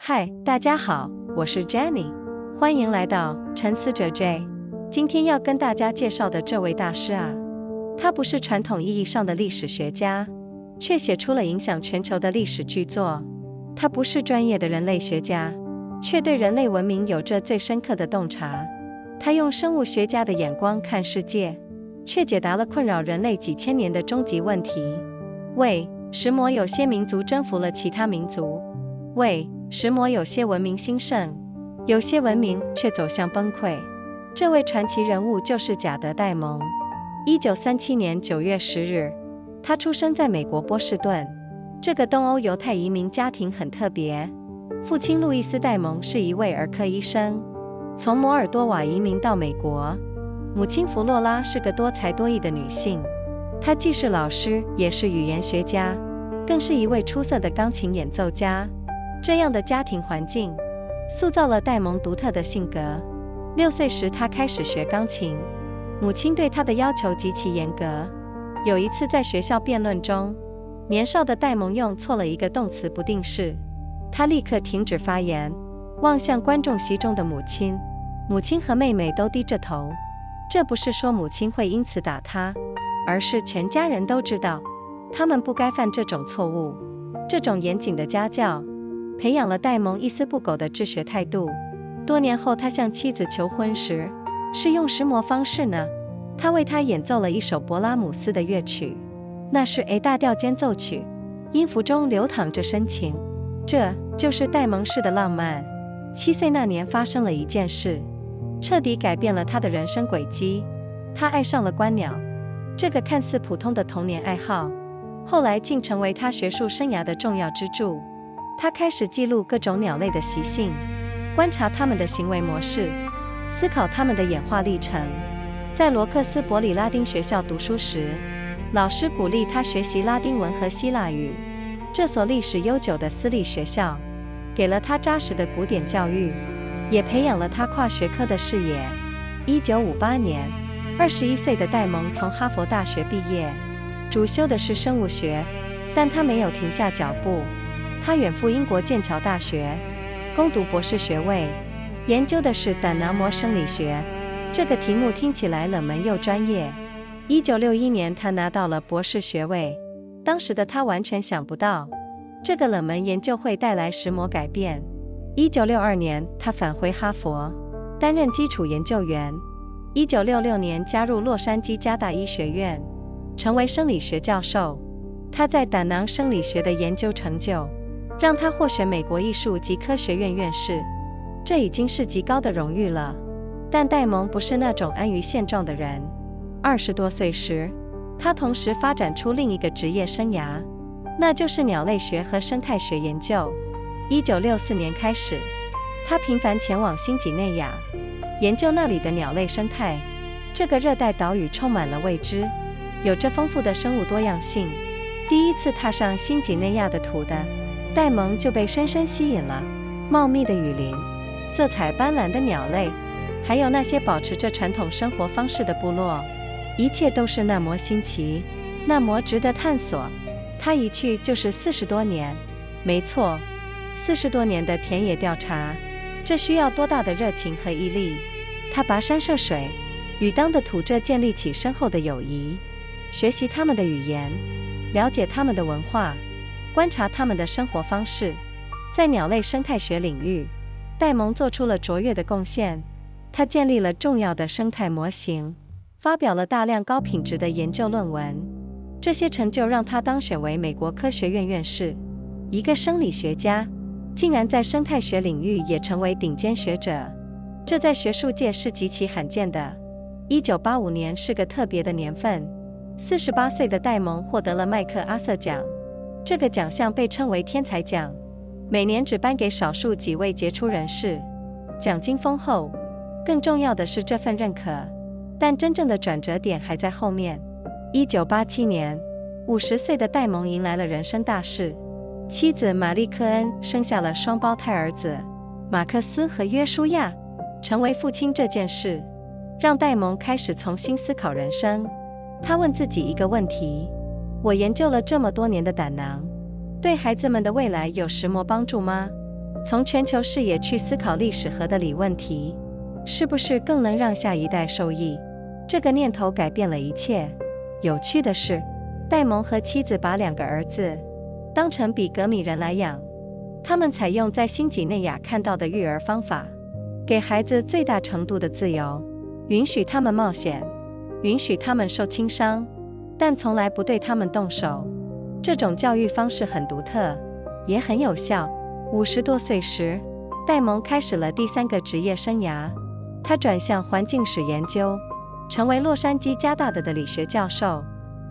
嗨，大家好，我是 Jenny， 欢迎来到沉思者 J。今天要跟大家介绍的这位大师啊，他不是传统意义上的历史学家，却写出了影响全球的历史巨作。他不是专业的人类学家，却对人类文明有着最深刻的洞察。他用生物学家的眼光看世界，却解答了困扰人类几千年的终极问题。为什么有些民族征服了其他民族？为什么有些文明兴盛，有些文明却走向崩溃？这位传奇人物就是賈德戴蒙。1937年9月10日，他出生在美国波士顿。这个东欧犹太移民家庭很特别，父亲路易斯·戴蒙是一位儿科医生，从摩尔多瓦移民到美国。母亲弗洛拉是个多才多艺的女性，她既是老师，也是语言学家，更是一位出色的钢琴演奏家。这样的家庭环境塑造了戴蒙独特的性格。6岁时他开始学钢琴，母亲对他的要求极其严格。有一次在学校辩论中，年少的戴蒙用错了一个动词不定式，他立刻停止发言，望向观众席中的母亲。母亲和妹妹都低着头。这不是说母亲会因此打他，而是全家人都知道他们不该犯这种错误。这种严谨的家教培养了戴蒙一丝不苟的治学态度。多年后他向妻子求婚时，是用石磨方式呢。他为她演奏了一首勃拉姆斯的乐曲，那是 A 大调间奏曲，音符中流淌着深情。这就是戴蒙式的浪漫。7岁那年发生了一件事，彻底改变了他的人生轨迹。他爱上了观鸟，这个看似普通的童年爱好，后来竟成为他学术生涯的重要支柱。他开始记录各种鸟类的习性，观察它们的行为模式，思考它们的演化历程。在罗克斯伯里拉丁学校读书时，老师鼓励他学习拉丁文和希腊语。这所历史悠久的私立学校给了他扎实的古典教育，也培养了他跨学科的视野。1958年，21岁的戴蒙从哈佛大学毕业，主修的是生物学，但他没有停下脚步。他远赴英国剑桥大学攻读博士学位，研究的是胆囊膜生理学。这个题目听起来冷门又专业。1961年他拿到了博士学位，当时的他完全想不到这个冷门研究会带来石磨改变。1962年他返回哈佛，担任基础研究员。1966年加入洛杉矶加大医学院，成为生理学教授。他在胆囊生理学的研究成就让他获选美国艺术及科学院院士，这已经是极高的荣誉了。但戴蒙不是那种安于现状的人。20多岁时，他同时发展出另一个职业生涯，那就是鸟类学和生态学研究。1964年开始，他频繁前往新几内亚，研究那里的鸟类生态。这个热带岛屿充满了未知，有着丰富的生物多样性。第一次踏上新几内亚的土的戴蒙就被深深吸引了。茂密的雨林，色彩斑斓的鸟类，还有那些保持着传统生活方式的部落，一切都是那么新奇，那么值得探索。他一去就是40多年，没错，40多年的田野调查，这需要多大的热情和毅力。他跋山涉水，与当地土著建立起深厚的友谊，学习他们的语言，了解他们的文化，观察他们的生活方式。在鸟类生态学领域，戴蒙做出了卓越的贡献。他建立了重要的生态模型，发表了大量高品质的研究论文。这些成就让他当选为美国科学院院士。一个生理学家竟然在生态学领域也成为顶尖学者，这在学术界是极其罕见的。1985年是个特别的年份，48岁的戴蒙获得了麦克阿瑟奖。这个奖项被称为天才奖，每年只颁给少数几位杰出人士，奖金丰厚。更重要的是这份认可，但真正的转折点还在后面。1987年，50岁的戴蒙迎来了人生大事，妻子玛丽科恩生下了双胞胎儿子马克思和约书亚。成为父亲这件事让戴蒙开始重新思考人生。他问自己一个问题：我研究了这么多年的胆囊，对孩子们的未来有石磨帮助吗？从全球视野去思考历史和的理问题，是不是更能让下一代受益？这个念头改变了一切。有趣的是，戴蒙和妻子把2个儿子当成比格米人来养，他们采用在新几内亚看到的育儿方法，给孩子最大程度的自由，允许他们冒险，允许他们受轻伤，但从来不对他们动手。这种教育方式很独特，也很有效。50多岁时，戴蒙开始了第3个职业生涯，他转向环境史研究，成为洛杉矶加大的理学教授。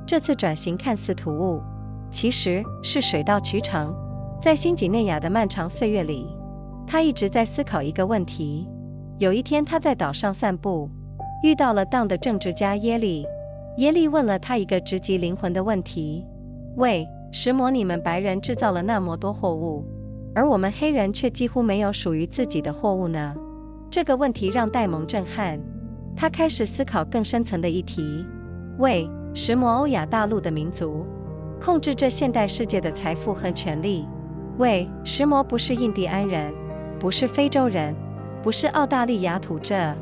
这次转型看似突兀，其实是水到渠成。在新几内亚的漫长岁月里，他一直在思考一个问题。有一天他在岛上散步，遇到了当的政治家耶利。耶利问了他一个直击灵魂的问题：为什么你们白人制造了那么多货物，而我们黑人却几乎没有属于自己的货物呢？这个问题让戴蒙震撼，他开始思考更深层的议题：为什么欧亚大陆的民族控制着现代世界的财富和权力？为什么不是印第安人，不是非洲人，不是澳大利亚土著，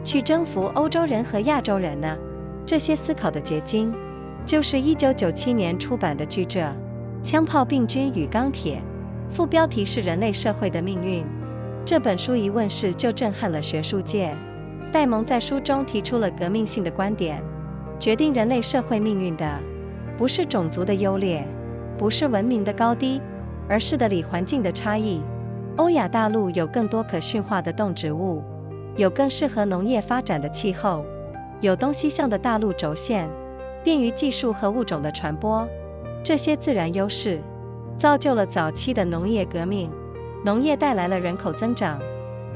去征服欧洲人和亚洲人呢？这些思考的结晶，就是1997年出版的巨著《枪炮病菌与钢铁》，副标题是人类社会的命运。这本书一问世就震撼了学术界。戴蒙在书中提出了革命性的观点：决定人类社会命运的，不是种族的优劣，不是文明的高低，而是地理环境的差异。欧亚大陆有更多可驯化的动植物，有更适合农业发展的气候，有东西向的大陆轴线，便于技术和物种的传播。这些自然优势造就了早期的农业革命。农业带来了人口增长，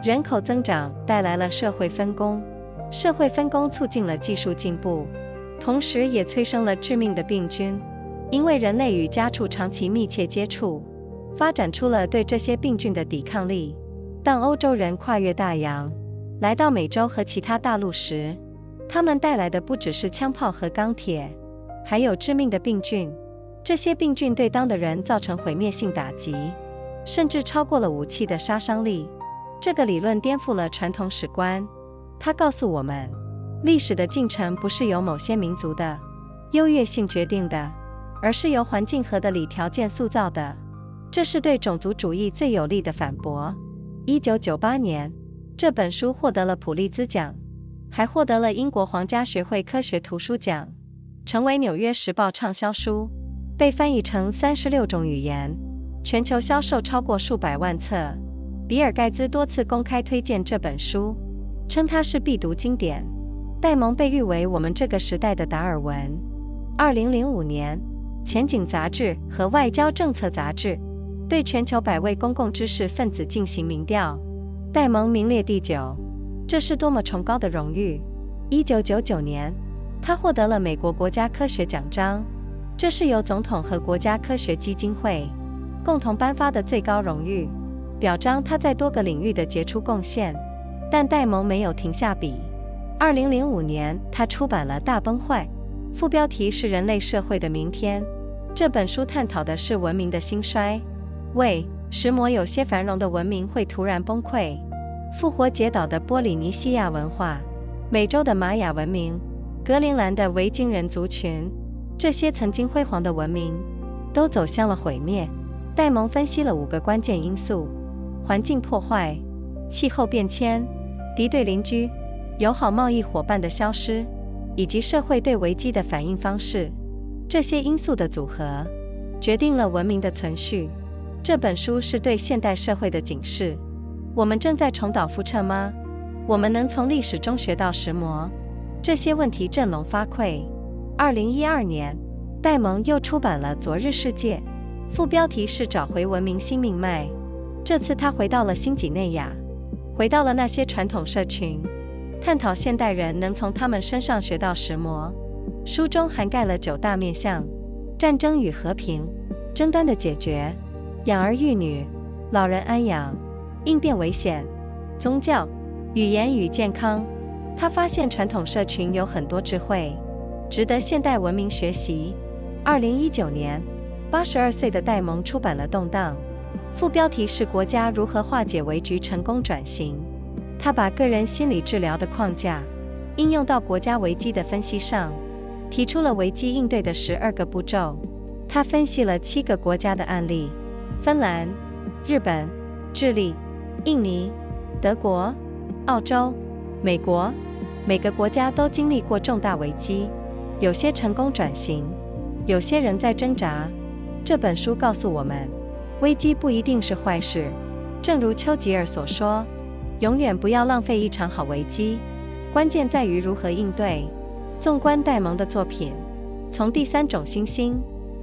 人口增长带来了社会分工，社会分工促进了技术进步，同时也催生了致命的病菌。因为人类与家畜长期密切接触，发展出了对这些病菌的抵抗力。当欧洲人跨越大洋，来到美洲和其他大陆时，他们带来的不只是枪炮和钢铁，还有致命的病菌。这些病菌对当地人造成毁灭性打击，甚至超过了武器的杀伤力。这个理论颠覆了传统史观，它告诉我们，历史的进程不是由某些民族的优越性决定的，而是由环境和地理条件塑造的。这是对种族主义最有力的反驳。1998年，这本书获得了普利兹奖，还获得了英国皇家学会科学图书奖，成为《纽约时报》畅销书，被翻译成36种语言，全球销售超过数百万册。比尔盖茨多次公开推荐这本书，称它是必读经典。戴蒙被誉为我们这个时代的达尔文。2005年，前景杂志和外交政策杂志对全球100位公共知识分子进行民调，戴蒙名列第9，这是多么崇高的荣誉。1999年，他获得了美国国家科学奖章，这是由总统和国家科学基金会共同颁发的最高荣誉，表彰他在多个领域的杰出贡献。但戴蒙没有停下笔。2005年，他出版了《大崩坏》，副标题是人类社会的明天。这本书探讨的是文明的兴衰，为什么有些繁荣的文明会突然崩溃。复活节岛的波利尼西亚文化，美洲的玛雅文明，格陵兰的维京人族群，这些曾经辉煌的文明都走向了毁灭。戴蒙分析了5个关键因素：环境破坏、气候变迁、敌对邻居、友好贸易伙伴的消失，以及社会对危机的反应方式。这些因素的组合决定了文明的存续。这本书是对现代社会的警示。我们正在重蹈覆辙吗？我们能从历史中学到什么？这些问题振聋发聩。2012年，戴蒙又出版了《昨日世界》，副标题是找回文明新命脉。这次他回到了新几内亚，回到了那些传统社群，探讨现代人能从他们身上学到什么。书中涵盖了9大面向：战争与和平、争端的解决、养儿育女、老人安养、应变危险、宗教、语言与健康。他发现传统社群有很多智慧，值得现代文明学习。2019年，82岁的戴蒙出版了《动荡》，副标题是国家如何化解危局成功转型。他把个人心理治疗的框架应用到国家危机的分析上，提出了危机应对的12个步骤。他分析了7个国家的案例：芬兰、日本、智利、印尼、德国、澳洲、美国。每个国家都经历过重大危机，有些成功转型，有些仍在挣扎。这本书告诉我们，危机不一定是坏事。正如丘吉尔所说，永远不要浪费一场好危机，关键在于如何应对。纵观戴蒙的作品，从第3种星星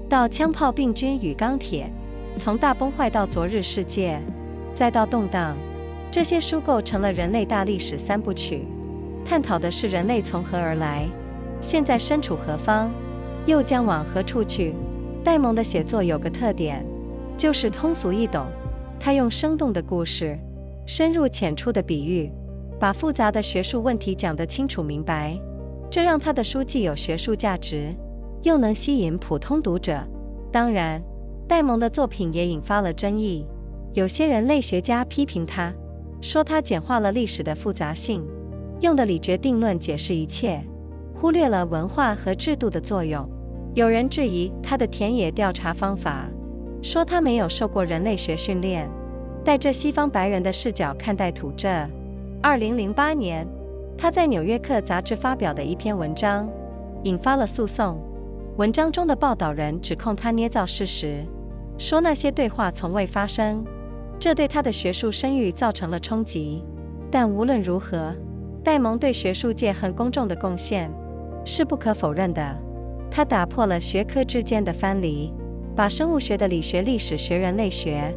到枪炮病菌与钢铁，从大崩坏到昨日世界，再到动荡，这些书构成了人类大历史3部曲，探讨的是人类从何而来，现在身处何方，又将往何处去。戴蒙的写作有个特点，就是通俗易懂。他用生动的故事，深入浅出的比喻，把复杂的学术问题讲得清楚明白，这让他的书既有学术价值，又能吸引普通读者。当然，戴蒙的作品也引发了争议，有些人类学家批评他，说他简化了历史的复杂性，用的理决定论解释一切，忽略了文化和制度的作用。有人质疑他的田野调查方法，说他没有受过人类学训练，带着西方白人的视角看待土著。2008年，他在《纽约客》杂志发表的一篇文章引发了诉讼。文章中的报道人指控他捏造事实，说那些对话从未发生，这对他的学术声誉造成了冲击。但无论如何，戴蒙对学术界和公众的贡献是不可否认的。他打破了学科之间的藩篱，把生物学的理学、历史学、人类学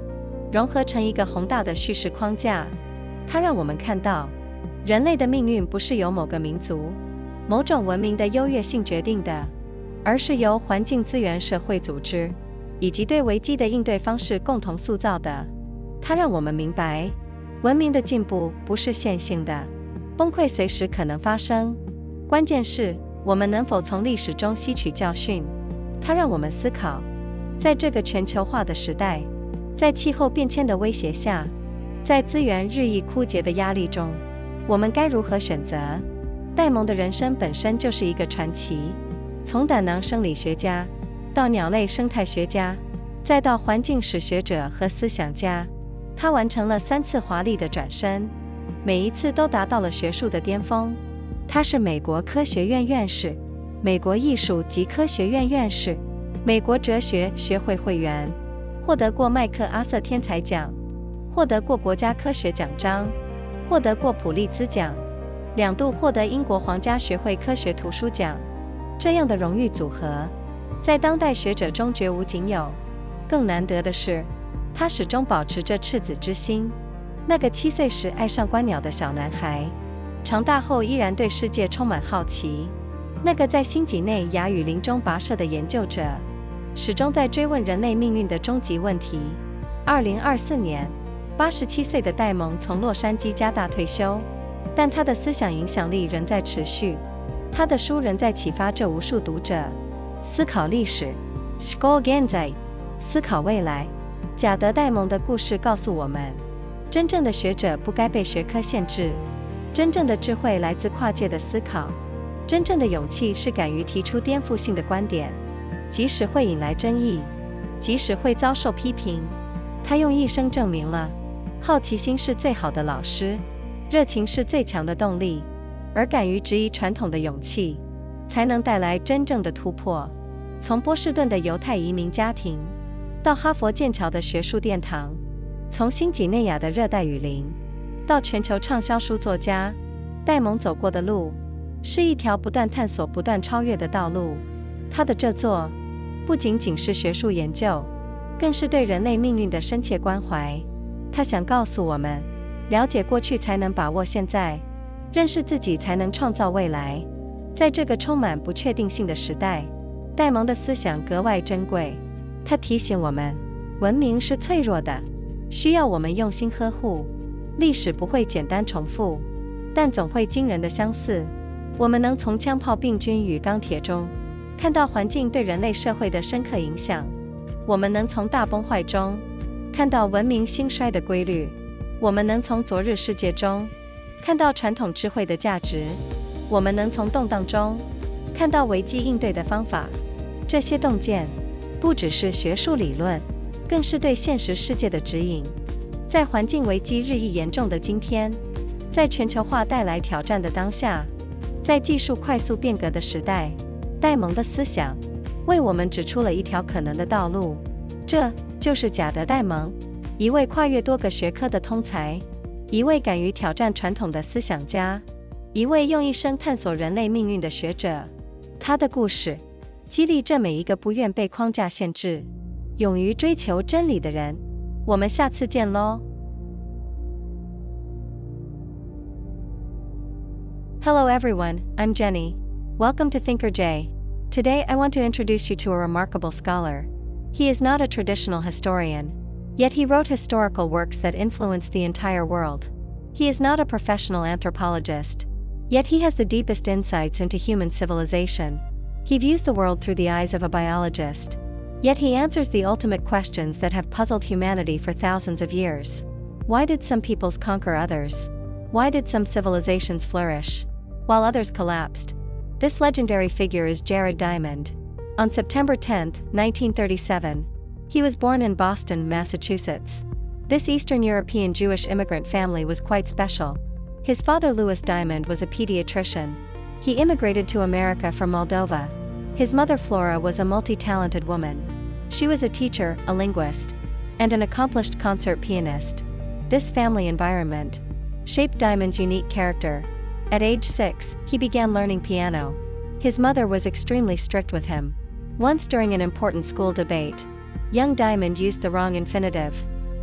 融合成一个宏大的叙事框架。他让我们看到，人类的命运不是由某个民族、某种文明的优越性决定的，而是由环境资源、社会组织以及对危机的应对方式共同塑造的。他让我们明白，文明的进步不是线性的，崩溃随时可能发生，关键是我们能否从历史中吸取教训。他让我们思考，在这个全球化的时代，在气候变迁的威胁下，在资源日益枯竭的压力中，我们该如何选择？戴蒙的人生本身就是一个传奇，从胆囊生理学家到鸟类生态学家，再到环境史学者和思想家，他完成了3次华丽的转身，每一次都达到了学术的巅峰。他是美国科学院院士，美国艺术及科学院院士，美国哲学学会会员，获得过麦克阿瑟天才奖，获得过国家科学奖章，获得过普利兹奖，2度获得英国皇家学会科学图书奖。这样的荣誉组合，在当代学者中绝无仅有。更难得的是，他始终保持着赤子之心。那个7岁时爱上观鸟的小男孩，长大后依然对世界充满好奇。那个在新几内亚雨林中跋涉的研究者，始终在追问人类命运的终极问题。2024年，87岁的戴蒙从洛杉矶加大退休，但他的思想影响力仍在持续。他的书仍在启发着无数读者思考历史，思考現在，思考未来。贾德戴蒙的故事告诉我们，真正的学者不该被学科限制，真正的智慧来自跨界的思考，真正的勇气是敢于提出颠覆性的观点，即使会引来争议，即使会遭受批评。他用一生证明了，好奇心是最好的老师，热情是最强的动力，而敢于质疑传统的勇气，才能带来真正的突破。从波士顿的犹太移民家庭，到哈佛剑桥的学术殿堂，从新几内亚的热带雨林，到全球畅销书作家，戴蒙走过的路，是一条不断探索、不断超越的道路。他的这作，不仅仅是学术研究，更是对人类命运的深切关怀。他想告诉我们，了解过去才能把握现在，认识自己才能创造未来。在这个充满不确定性的时代，戴蒙的思想格外珍贵。他提醒我们，文明是脆弱的，需要我们用心呵护。历史不会简单重复，但总会惊人的相似。我们能从枪炮、病菌与钢铁中看到环境对人类社会的深刻影响，我们能从大崩坏中看到文明兴衰的规律。我们能从昨日世界中看到传统智慧的价值，我们能从动荡中看到危机应对的方法。这些洞见不只是学术理论，更是对现实世界的指引。在环境危机日益严重的今天，在全球化带来挑战的当下，在技术快速变革的时代，戴蒙的思想为我们指出了一条可能的道路。这就是賈德戴蒙，一位跨越多个学科的通才，一位敢于挑战传统的思想家，一位用一生探索人类命运的学者。他的故事激励着每一个不愿被框架限制，勇于追求真理的人。我们下次见咯。Hello everyone, I'm Jenny. Welcome to Thinker J. Today I want to introduce you to a remarkable scholar. He is not a traditional historian, yet he wrote historical works that influenced the entire world. He is not a professional anthropologist, yet he has the deepest insights into human civilization. He views the world through the eyes of a biologist, yet he answers the ultimate questions that have puzzled humanity for thousands of years. Why did some peoples conquer others? Why did some civilizations flourish, while others collapsed? This legendary figure is Jared Diamond. On September 10, 1937, he was born in Boston, Massachusetts. This Eastern European Jewish immigrant family was quite special. His father Louis Diamond was a pediatrician. He immigrated to America from Moldova. His mother Flora was a multi-talented woman. She was a teacher, a linguist, and an accomplished concert pianist. This family environment shaped Diamond's unique character. At age 6, he began learning piano. His mother was extremely strict with him. Once during an important school debate, young Diamond used the wrong infinitive.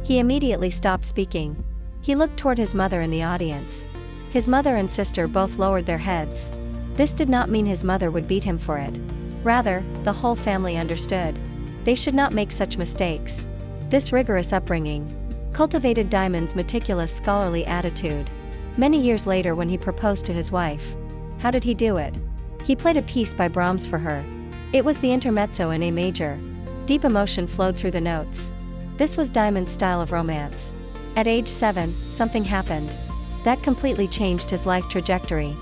He immediately stopped speaking. He looked toward his mother in the audience. His mother and sister both lowered their heads. This did not mean his mother would beat him for it. Rather, the whole family understood they should not make such mistakes. This rigorous upbringing cultivated Diamond's meticulous scholarly attitude. Many years later, when he proposed to his wife, how did he do it? He played a piece by Brahms for her. It was the intermezzo in A major. Deep emotion flowed through the notes. This was Diamond's style of romance. At age 7, something happened that completely changed his life trajectory.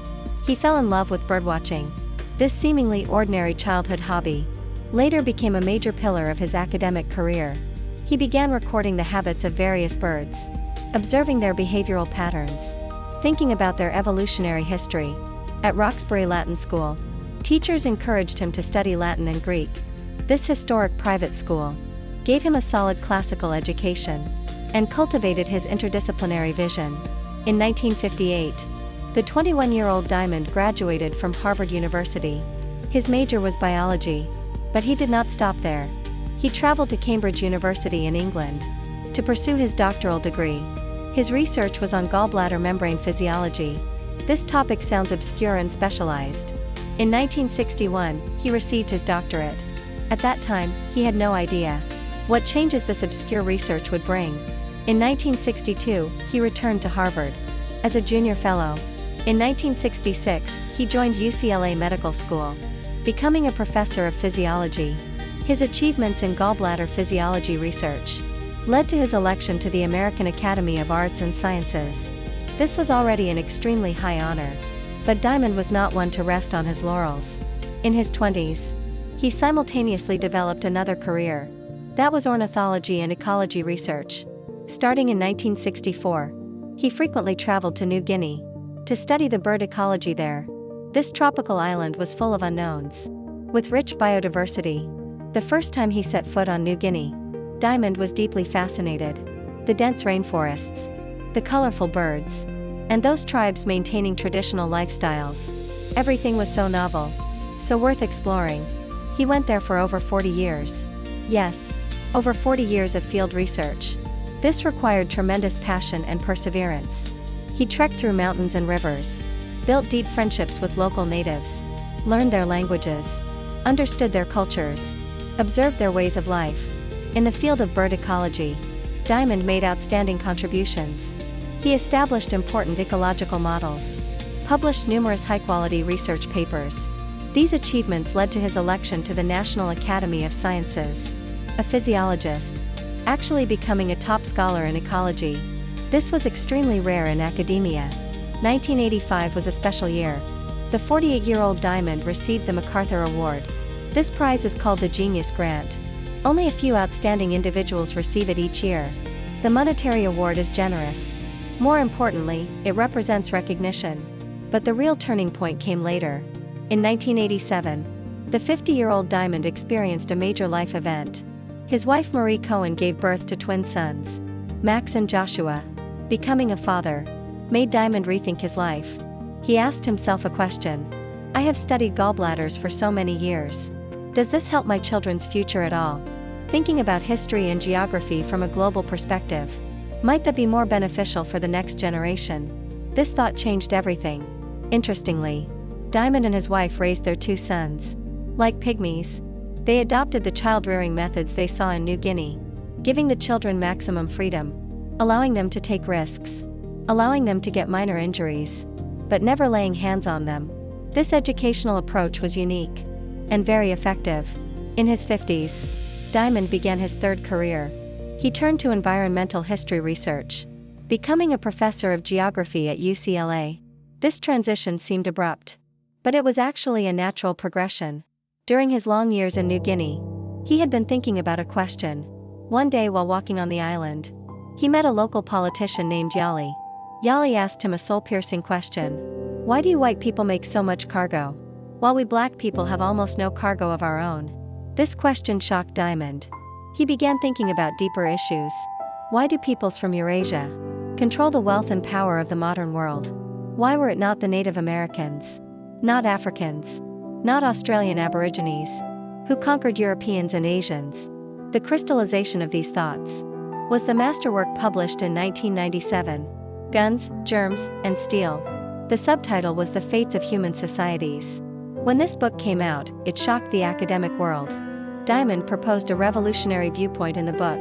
He fell in love with birdwatching. This seemingly ordinary childhood hobby later became a major pillar of his academic career. He began recording the habits of various birds, observing their behavioral patterns, thinking about their evolutionary history. At Roxbury Latin School, teachers encouraged him to study Latin and Greek. This historic private school gave him a solid classical education and cultivated his interdisciplinary vision. In 1958, the 21-year-old Diamond graduated from Harvard University. His major was biology, but he did not stop there. He traveled to Cambridge University in England to pursue his doctoral degree. His research was on gallbladder membrane physiology. This topic sounds obscure and specialized. In 1961, he received his doctorate. At that time, he had no idea what changes this obscure research would bring. In 1962, he returned to Harvard as a junior fellow. In 1966, he joined UCLA Medical School, becoming a professor of physiology. His achievements in gallbladder physiology research led to his election to the American Academy of Arts and Sciences. This was already an extremely high honor, but Diamond was not one to rest on his laurels. In his 20s, he simultaneously developed another career. That was ornithology and ecology research. Starting in 1964, he frequently traveled to New Guinea to study the bird ecology there. This tropical island was full of unknowns, with rich biodiversity. The first time he set foot on New Guinea, Diamond was deeply fascinated. The dense rainforests, the colorful birds, and those tribes maintaining traditional lifestyles. Everything was so novel, so worth exploring. He went there for over 40 years. Yes, over 40 years of field research. This required tremendous passion and perseverance. He trekked through mountains and rivers, built deep friendships with local natives, learned their languages, understood their cultures, observed their ways of life. In the field of bird ecology, Diamond made outstanding contributions. He established important ecological models, published numerous high-quality research papers. These achievements led to his election to the National Academy of Sciences. A physiologist, actually becoming a top scholar in ecology. This was extremely rare in academia. 1985 was a special year. The 48-year-old Diamond received the MacArthur Award. This prize is called the Genius Grant. Only a few outstanding individuals receive it each year. The monetary award is generous. More importantly, it represents recognition. But the real turning point came later. In 1987, the 50-year-old Diamond experienced a major life event. His wife Marie Cohen gave birth to twin sons, Max and Joshua. Becoming a father made Diamond rethink his life. He asked himself a question. I have studied gallbladders for so many years. Does this help my children's future at all? Thinking about history and geography from a global perspective, might that be more beneficial for the next generation? This thought changed everything. Interestingly, Diamond and his wife raised their two sons like pygmies. They adopted the child-rearing methods they saw in New Guinea, giving the children maximum freedom, allowing them to take risks, allowing them to get minor injuries, but never laying hands on them. This educational approach was unique and very effective. In his 50s, Diamond began his third career. He turned to environmental history research, becoming a professor of geography at UCLA. This transition seemed abrupt, but it was actually a natural progression. During his long years in New Guinea, he had been thinking about a question. One day while walking on the island, he met a local politician named Yali. Yali asked him a soul-piercing question. Why do you white people make so much cargo, while we black people have almost no cargo of our own? This question shocked Diamond. He began thinking about deeper issues. Why do peoples from Eurasia control the wealth and power of the modern world? Why were it not the Native Americans, not Africans, not Australian Aborigines, who conquered Europeans and Asians? The crystallization of these thoughts was the masterwork published in 1997, Guns, Germs, and Steel. The subtitle was The Fates of Human Societies. When this book came out, it shocked the academic world. Diamond proposed a revolutionary viewpoint in the book.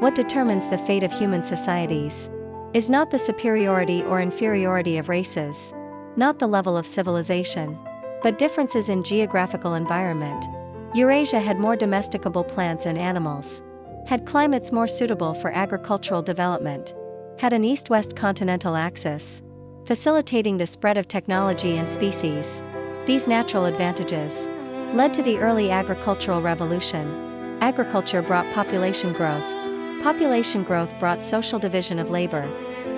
What determines the fate of human societies is not the superiority or inferiority of races, not the level of civilization, but differences in geographical environment. Eurasia had more domesticable plants and animals, had climates more suitable for agricultural development, had an east-west continental axis, facilitating the spread of technology and species. These natural advantages led to the early agricultural revolution. Agriculture brought population growth. Population growth brought social division of labor.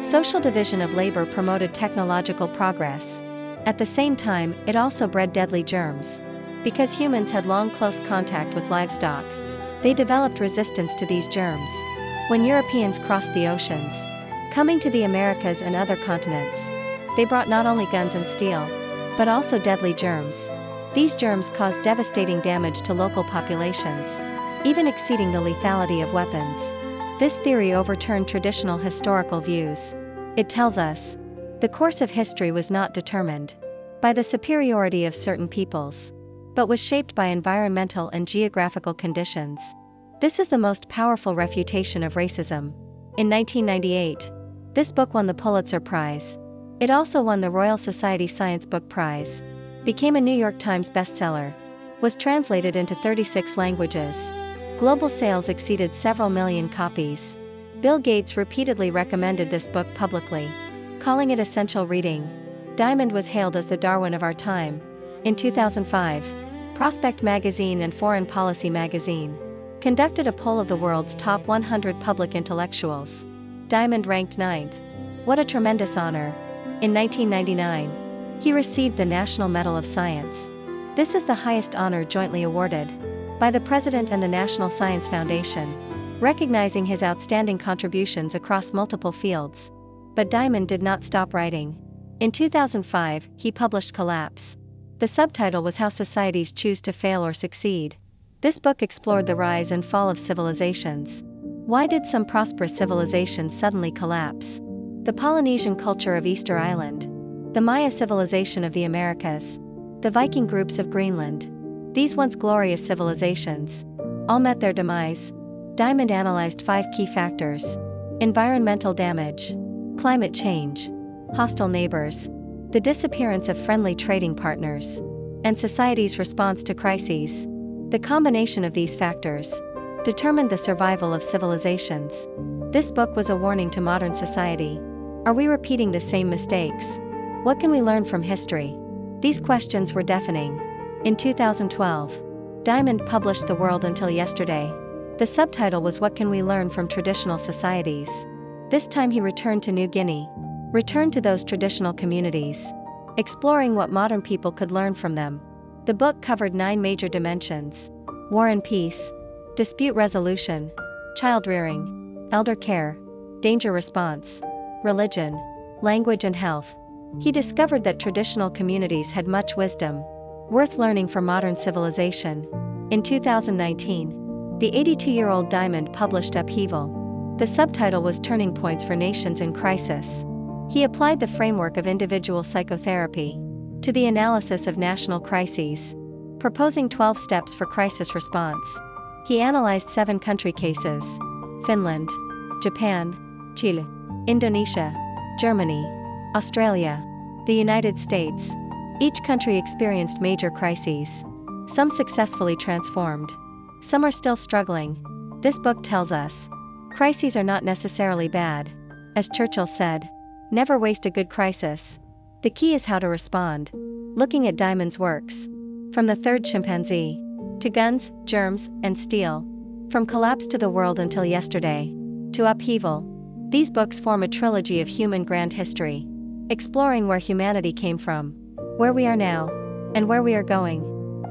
Social division of labor promoted technological progress. At the same time, it also bred deadly germs. Because humans had long close contact with livestock, they developed resistance to these germs. When Europeans crossed the oceans, coming to the Americas and other continents, they brought not only guns and steel, but also deadly germs. These germs caused devastating damage to local populations, even exceeding the lethality of weapons. This theory overturned traditional historical views. It tells us, the course of history was not determined by the superiority of certain peoples, but was shaped by environmental and geographical conditions. This is the most powerful refutation of racism. In 1998, this book won the Pulitzer Prize. It also won the Royal Society Science Book Prize, became a New York Times bestseller, was translated into 36 languages. Global sales exceeded several million copies. Bill Gates repeatedly recommended this book publicly, calling it essential reading. Diamond was hailed as the Darwin of our time. In 2005, Prospect Magazine and Foreign Policy Magazine conducted a poll of the world's top 100 public intellectuals. Diamond ranked 9th. What a tremendous honor. In 1999, he received the National Medal of Science. This is the highest honor jointly awarded by the President and the National Science Foundation, recognizing his outstanding contributions across multiple fields. But Diamond did not stop writing. In 2005, he published Collapse. The subtitle was How Societies Choose to Fail or Succeed. This book explored the rise and fall of civilizations. Why did some prosperous civilizations suddenly collapse? The Polynesian culture of Easter Island, the Maya civilization of the Americas, the Viking groups of Greenland. These once glorious civilizations all met their demise. Diamond analyzed 5 key factors: environmental damage, climate change, hostile neighbors, the disappearance of friendly trading partners, and society's response to crises. The combination of these factors determined the survival of civilizations. This book was a warning to modern society. Are we repeating the same mistakes? What can we learn from history? These questions were deafening. In 2012, Diamond published The World Until Yesterday. The subtitle was What Can We Learn from Traditional Societies? This time he returned to New Guinea. Returned to those traditional communities, exploring what modern people could learn from them. The book covered 9 major dimensions: war and peace, dispute resolution, child rearing, elder care, danger response, religion, language and health. He discovered that traditional communities had much wisdom, worth learning for modern civilization. In 2019, the 82-year-old Diamond published Upheaval. The subtitle was Turning Points for Nations in Crisis. He applied the framework of individual psychotherapy to the analysis of national crises, proposing 12 steps for crisis response. He analyzed 7 country cases: Finland, Japan, Chile, Indonesia, Germany, Australia, the United States. Each country experienced major crises. Some successfully transformed. Some are still struggling. This book tells us, crises are not necessarily bad. As Churchill said, never waste a good crisis. The key is how to respond. Looking at Diamond's works, from the third chimpanzee to guns, germs, and steel, from Collapse to The World Until Yesterday to Upheaval, these books form a trilogy of human grand history, exploring where humanity came from, where we are now, and where we are going.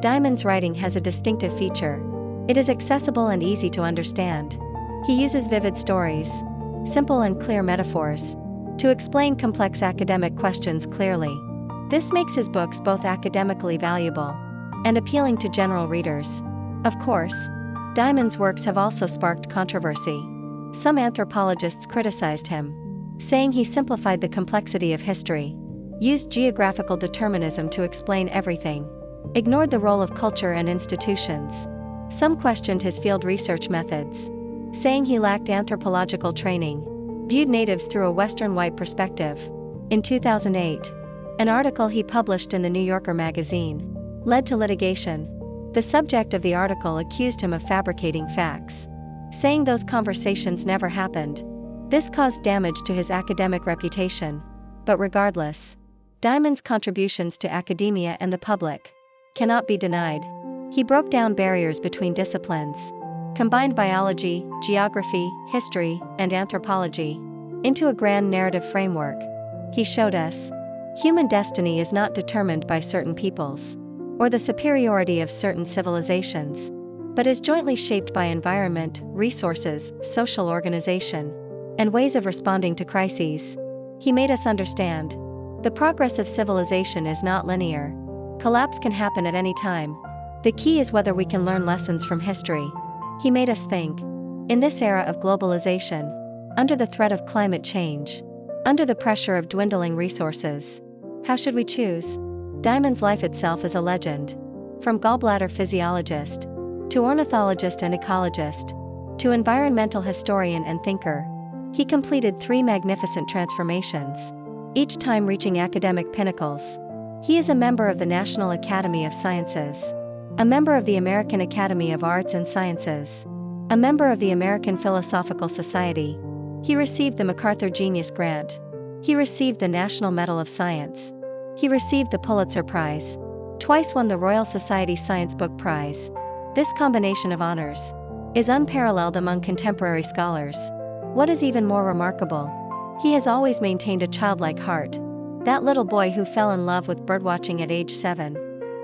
Diamond's writing has a distinctive feature. It is accessible and easy to understand. He uses vivid stories, simple and clear metaphors, to explain complex academic questions clearly. This makes his books both academically valuable and appealing to general readers. Of course, Diamond's works have also sparked controversy. Some anthropologists criticized him, saying he simplified the complexity of history, used geographical determinism to explain everything, ignored the role of culture and institutions. Some questioned his field research methods, saying he lacked anthropological training, viewed natives through a Western white perspective. In 2008, an article he published in the New Yorker magazine led to litigation. The subject of the article accused him of fabricating facts, saying those conversations never happened. This caused damage to his academic reputation. But regardless, Diamond's contributions to academia and the public cannot be denied. He broke down barriers between disciplines, combined biology, geography, history, and anthropology into a grand narrative framework. He showed us, human destiny is not determined by certain peoples, or the superiority of certain civilizations, but is jointly shaped by environment, resources, social organization, and ways of responding to crises. He made us understand, the progress of civilization is not linear. Collapse can happen at any time. The key is whether we can learn lessons from history. He made us think, in this era of globalization, under the threat of climate change, under the pressure of dwindling resources, how should we choose? Diamond's life itself is a legend. From gallbladder physiologist, to ornithologist and ecologist, to environmental historian and thinker, he completed 3 magnificent transformations, each time reaching academic pinnacles. He is a member of the National Academy of Sciences, a member of the American Academy of Arts and Sciences, a member of the American Philosophical Society. He received the MacArthur Genius Grant. He received the National Medal of Science. He received the Pulitzer Prize. Twice won the Royal Society Science Book Prize. This combination of honors is unparalleled among contemporary scholars. What is even more remarkable? He has always maintained a childlike heart. That little boy who fell in love with birdwatching at age 7.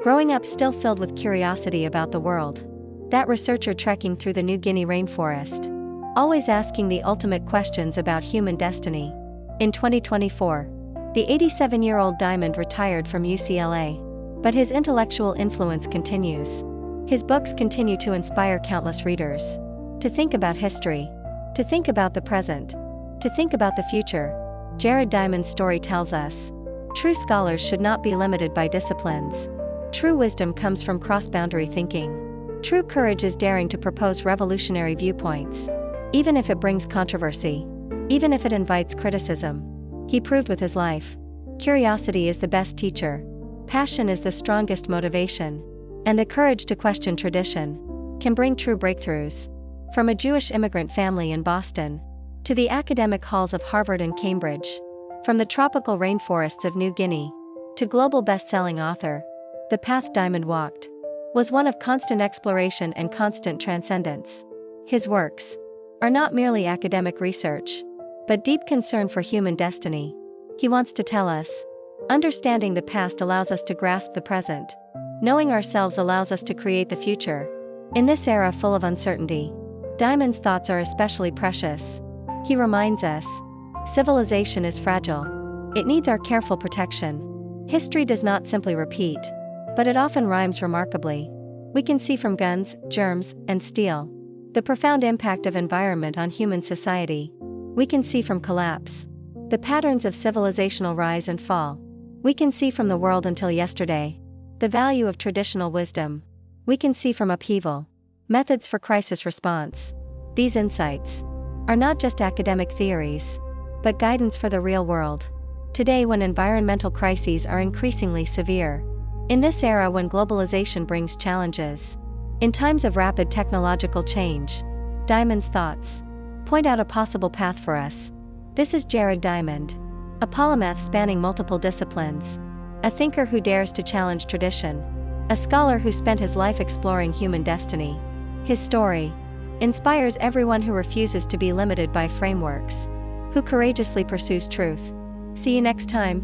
Growing up still filled with curiosity about the world. That researcher trekking through the New Guinea rainforest. Always asking the ultimate questions about human destiny. In 2024, the 87-year-old Diamond retired from UCLA. But his intellectual influence continues. His books continue to inspire countless readers to think about history, to think about the present, to think about the future. Jared Diamond's story tells us, true scholars should not be limited by disciplines. True wisdom comes from cross-boundary thinking. True courage is daring to propose revolutionary viewpoints, even if it brings controversy, even if it invites criticism. He proved with his life. Curiosity is the best teacher. Passion is the strongest motivation. And the courage to question tradition can bring true breakthroughs. From a Jewish immigrant family in Boston to the academic halls of Harvard and Cambridge, from the tropical rainforests of New Guinea to global best-selling author, the path Diamond walked was one of constant exploration and constant transcendence. His works are not merely academic research, but deep concern for human destiny. He wants to tell us, understanding the past allows us to grasp the present. Knowing ourselves allows us to create the future. In this era full of uncertainty, Diamond's thoughts are especially precious. He reminds us, civilization is fragile. It needs our careful protection. History does not simply repeat, but it often rhymes remarkably. We can see from guns, germs, and steel the profound impact of environment on human society. We can see from collapse the patterns of civilizational rise and fall. We can see from the world until yesterday the value of traditional wisdom. We can see from upheaval methods for crisis response. These insights are not just academic theories, but guidance for the real world. Today, when environmental crises are increasingly severe, in this era when globalization brings challenges, in times of rapid technological change, Diamond's thoughts point out a possible path for us. This is Jared Diamond, a polymath spanning multiple disciplines, a thinker who dares to challenge tradition, a scholar who spent his life exploring human destiny. His story inspires everyone who refuses to be limited by frameworks, who courageously pursues truth. See you next time.